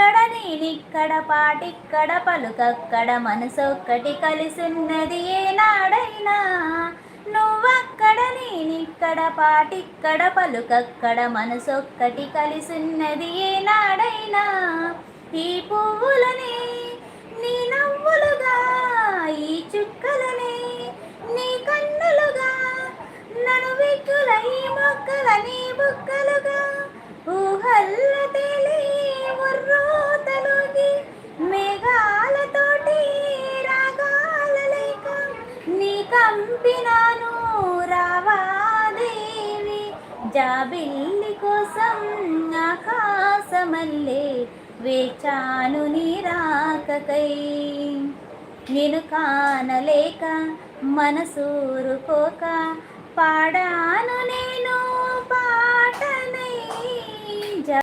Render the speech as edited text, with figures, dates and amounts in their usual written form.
నువ్వక్కడ నేనిక్కడ పాటిక్కడ పలుకక్కడ మనసొక్కటి కలిసున్నది ఏనాడైనా. నువ్వక్కడ నేనిక్కడ పాటిక్కడ పలుకక్కడ మనసొక్కటి కలిసున్నది ఏనాడైనా. ఈ పువ్వులనే నీ నవ్వులుగా, ఈ చుక్కలనే నీ కన్నులుగా, నలువిక్కుల ఈ మొక్కలని బుక్కలుగా, ఊహల్ల తేలి ఉర్రూతలూగి మేఘాలతోటి రాగాల లేక నీ కంపినాను రావాదేవి. జాబిల్లి కోసం ఆకాశమల్లే వేచాను నీ రాకకై. నేను కానలేక మనసూరుకోక పాడాను నేను